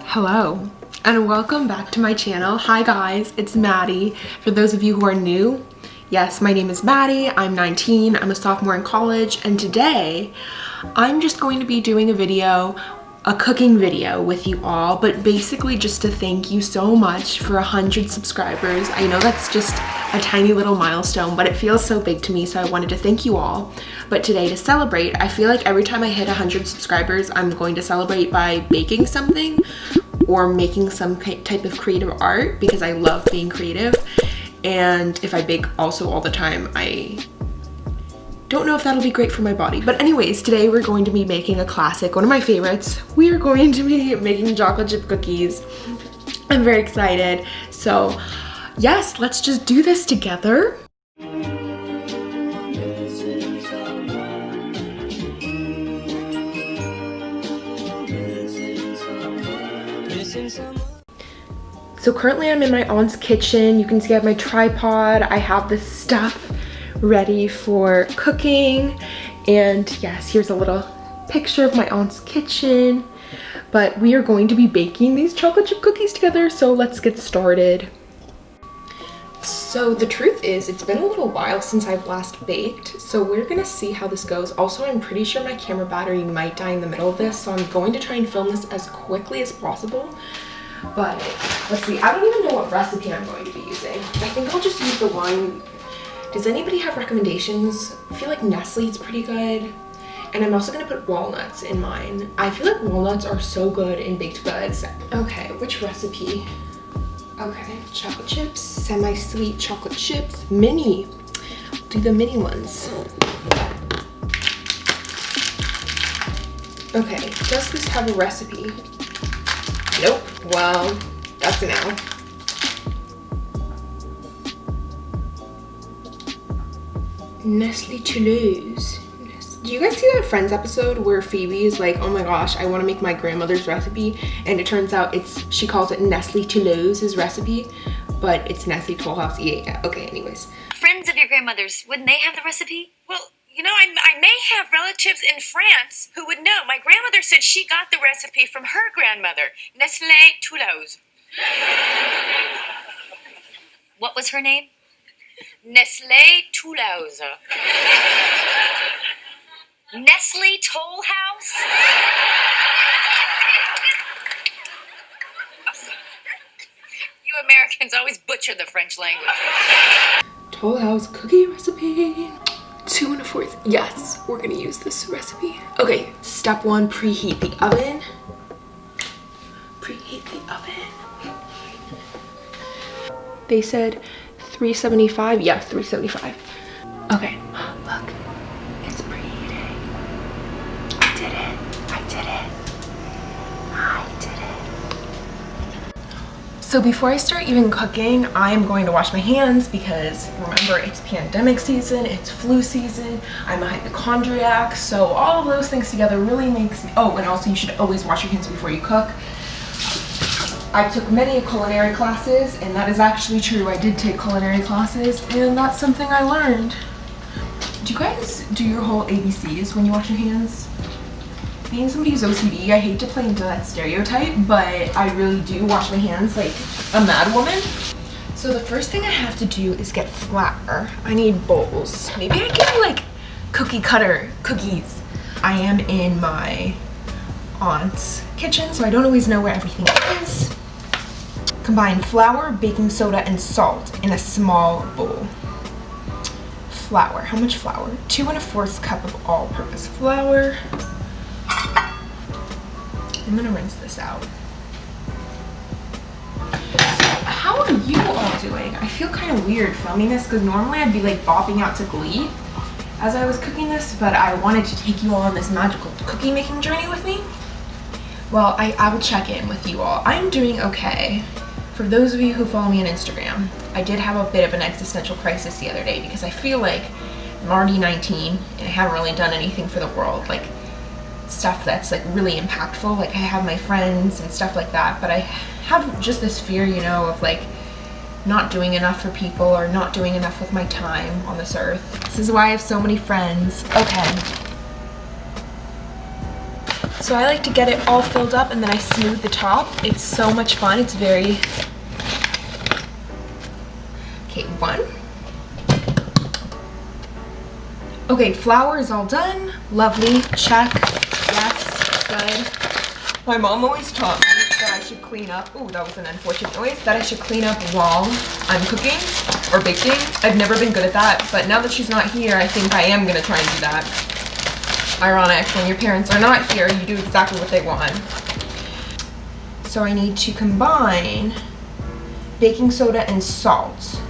Hello and welcome back to my channel. Hi guys, it's Maddie. For those of you who are new, yes, my name is Maddie. I'm 19, I'm a sophomore in college, and today I'm just going to be doing a cooking video with you all, but basically just to thank you so much for 100 subscribers. I know that's just a tiny little milestone, but it feels so big to me, so I wanted to thank you all. But today, to celebrate, I feel like every time I hit 100 subscribers, I'm going to celebrate by baking something or making some type of creative art, because I love being creative. And if I bake also all the time, I don't know if that'll be great for my body. But anyways, today we're going to be making a classic, one of my favorites. We are going to be making chocolate chip cookies. I'm very excited. So yes, let's just do this together. So currently I'm in my aunt's kitchen. You can see I have my tripod. I have this stuff ready for cooking. And yes, here's a little picture of my aunt's kitchen. But we are going to be baking these chocolate chip cookies together, so let's get started. So the truth is, it's been a little while since I've last baked, so we're gonna see how this goes. Also, I'm pretty sure my camera battery might die in the middle of this, so I'm going to try and film this as quickly as possible. But let's see, I don't even know what recipe I'm going to be using. I think I'll just use the one. Does anybody have recommendations? I feel like Nestle's pretty good. And I'm also gonna put walnuts in mine. I feel like walnuts are so good in baked goods. Okay, which recipe? Okay, chocolate chips, semi-sweet chocolate chips, mini. Do the mini ones. Okay, does this have a recipe? Nope. Well, that's an L. Nestle Toulouse. Do you guys see that Friends episode where Phoebe is like, oh my gosh, I want to make my grandmother's recipe, and it turns out she calls it Nestle Toulouse's recipe, but it's Nestle Toll House. Yeah, okay, anyways. Friends of your grandmother's, wouldn't they have the recipe? Well, you know, I may have relatives in France who would know. My grandmother said she got the recipe from her grandmother, Nestle Toulouse. What was her name? Nestle Toulouse. Nestle Toll House? You Americans always butcher the French language. Toll House cookie recipe. 2 1/4. Yes, we're gonna use this recipe. Okay, step 1, preheat the oven. Preheat the oven. They said 375. Yeah, 375. Okay, look. It's preheating. I did it. I did it. I did it. So before I start even cooking, I'm going to wash my hands because remember, it's pandemic season, it's flu season, I'm a hypochondriac, so all of those things together really makes me, oh, and also you should always wash your hands before you cook. I took many culinary classes, and that is actually true. I did take culinary classes, and that's something I learned. Do you guys do your whole ABCs when you wash your hands? Being somebody who's OCD, I hate to play into that stereotype, but I really do wash my hands like a mad woman. So the first thing I have to do is get flour. I need bowls. Maybe I get like cookie cutter cookies. I am in my aunt's kitchen, so I don't always know where everything is. Combine flour, baking soda, and salt in a small bowl. Flour, how much flour? 2 1/4 cup of all-purpose flour. I'm gonna rinse this out. So how are you all doing? I feel kind of weird filming this because normally I'd be like bopping out to Glee as I was cooking this, but I wanted to take you all on this magical cookie making journey with me. Well, I will check in with you all. I'm doing okay. For those of you who follow me on Instagram, I did have a bit of an existential crisis the other day because I feel like I'm already 19 and I haven't really done anything for the world, like stuff that's like really impactful. Like I have my friends and stuff like that, but I have just this fear, you know, of like not doing enough for people or not doing enough with my time on this earth. This is why I have so many friends. Okay. So I like to get it all filled up and then I smooth the top. It's so much fun. It's very... Okay, 1. Okay, flour is all done. Lovely. Check. Yes. Good. My mom always taught me that I should clean up. Oh, that was an unfortunate noise. That I should clean up while I'm cooking or baking. I've never been good at that, but now that she's not here, I think I am gonna try and do that. Ironic, when your parents are not here, you do exactly what they want. So I need to combine baking soda and salt.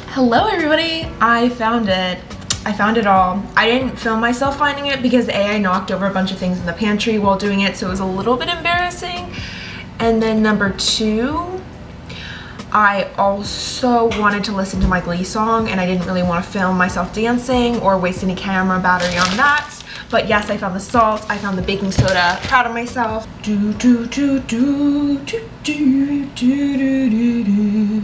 Hello everybody, I found it. I found it all. I didn't film myself finding it because A, I knocked over a bunch of things in the pantry while doing it, so it was a little bit embarrassing. And then number 2, I also wanted to listen to my Glee song and I didn't really want to film myself dancing or waste any camera battery on that. But yes, I found the salt, I found the baking soda. Proud of myself. Do do do do do do do do do.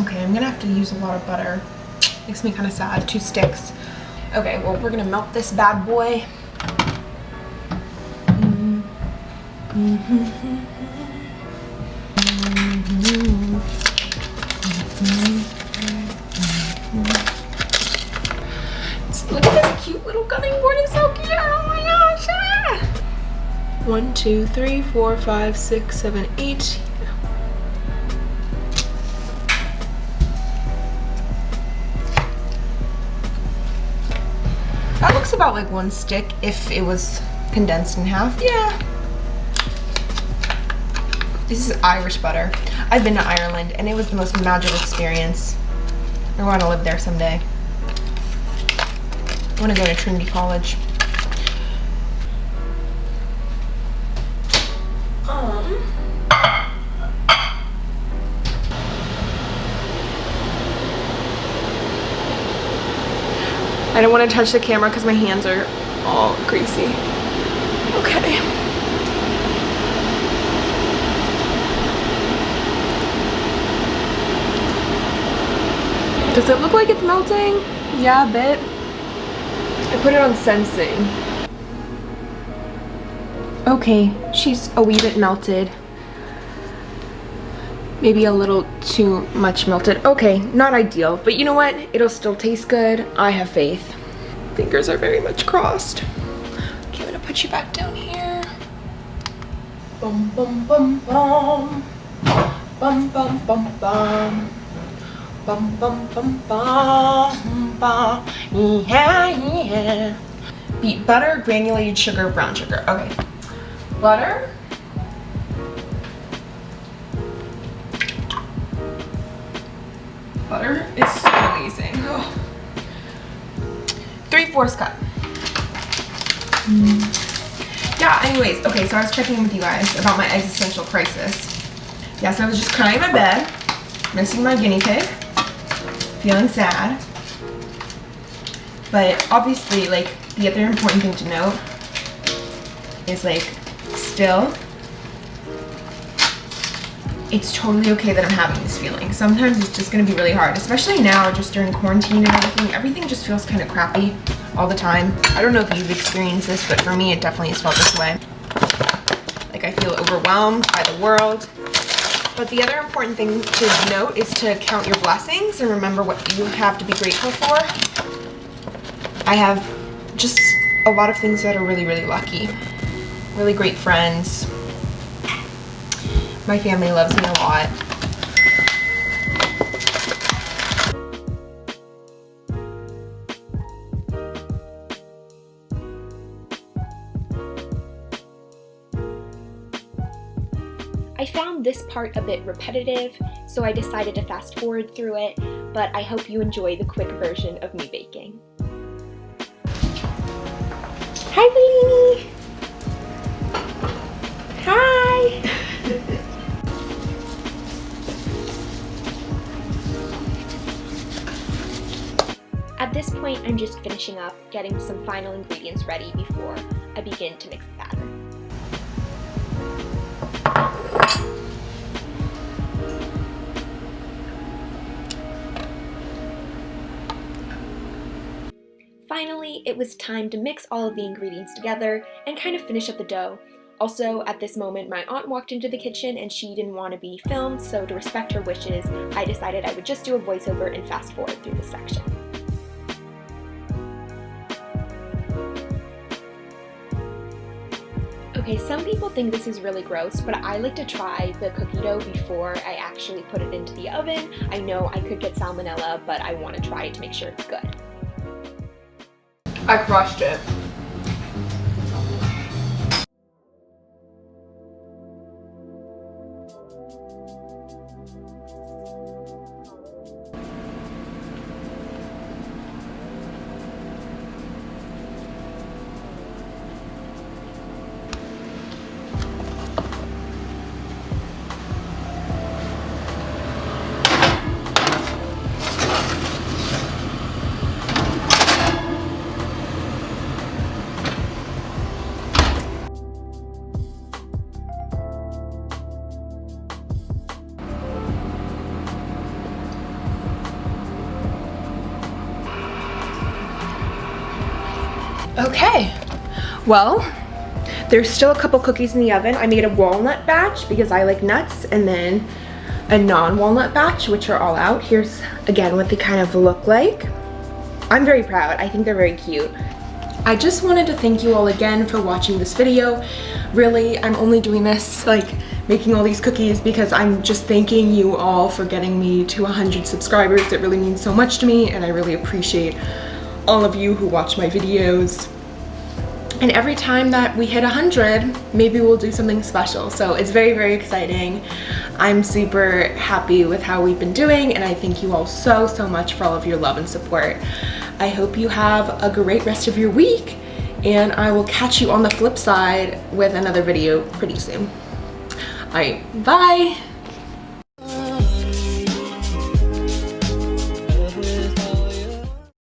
Okay, I'm gonna have to use a lot of butter. Makes me kind of sad. 2 sticks. Okay, well, we're gonna melt this bad boy. Look at this cute little cutting board. It's so cute. Oh my gosh. Ah. 1, 2, 3, 4, 5, 6, 7, 8. That looks about like 1 stick if it was condensed in half. Yeah. This is Irish butter. I've been to Ireland and it was the most magical experience. I want to live there someday. I want to go to Trinity College. I don't want to touch the camera because my hands are all greasy. Okay. Does it look like it's melting? Yeah, a bit. I put it on sensing. Okay, she's a wee bit melted. Maybe a little too much melted. Okay, not ideal, but you know what? It'll still taste good. I have faith. Fingers are very much crossed. Okay, I'm gonna put you back down here. Bum bum bum bum. Bum bum bum bum. Bum bum bum bum bum. Yeah, yeah. Beat butter, granulated sugar, brown sugar. Okay. Butter. Butter is so amazing. Oh. 3/4 cup. Yeah, anyways, okay, so I was checking in with you guys about my existential crisis. Yeah, so I was just crying in my bed, missing my guinea pig, feeling sad. But obviously, like, the other important thing to note is, like, still, it's totally okay that I'm having this feeling. Sometimes it's just gonna be really hard, especially now, just during quarantine and everything. Everything just feels kind of crappy all the time. I don't know if you've experienced this, but for me, it definitely has felt this way. Like, I feel overwhelmed by the world. But the other important thing to note is to count your blessings and remember what you have to be grateful for. I have just a lot of things that are really, really lucky. Really great friends. My family loves me a lot. I found this part a bit repetitive, so I decided to fast forward through it, but I hope you enjoy the quick version of me baking. Hi, Bellini! Hi! At this point, I'm just finishing up, getting some final ingredients ready before I begin to mix the batter. Finally, it was time to mix all of the ingredients together and kind of finish up the dough. Also, at this moment, my aunt walked into the kitchen and she didn't want to be filmed, so to respect her wishes, I decided I would just do a voiceover and fast forward through this section. Okay, some people think this is really gross, but I like to try the cookie dough before I actually put it into the oven. I know I could get salmonella, but I want to try it to make sure it's good. I crushed it. Okay, well, there's still a couple cookies in the oven. I made a walnut batch because I like nuts, and then a non-walnut batch, which are all out. Here's again what they kind of look like. I'm very proud. I think they're very cute. I just wanted to thank you all again for watching this video. Really, I'm only doing this, like making all these cookies, because I'm just thanking you all for getting me to 100 subscribers. It really means so much to me, and I really appreciate all of you who watch my videos. And every time that we hit 100, maybe we'll do something special. So it's very, very exciting. I'm super happy with how we've been doing, and I thank you all so, so much for all of your love and support. I hope you have a great rest of your week, and I will catch you on the flip side with another video pretty soon. All right, bye.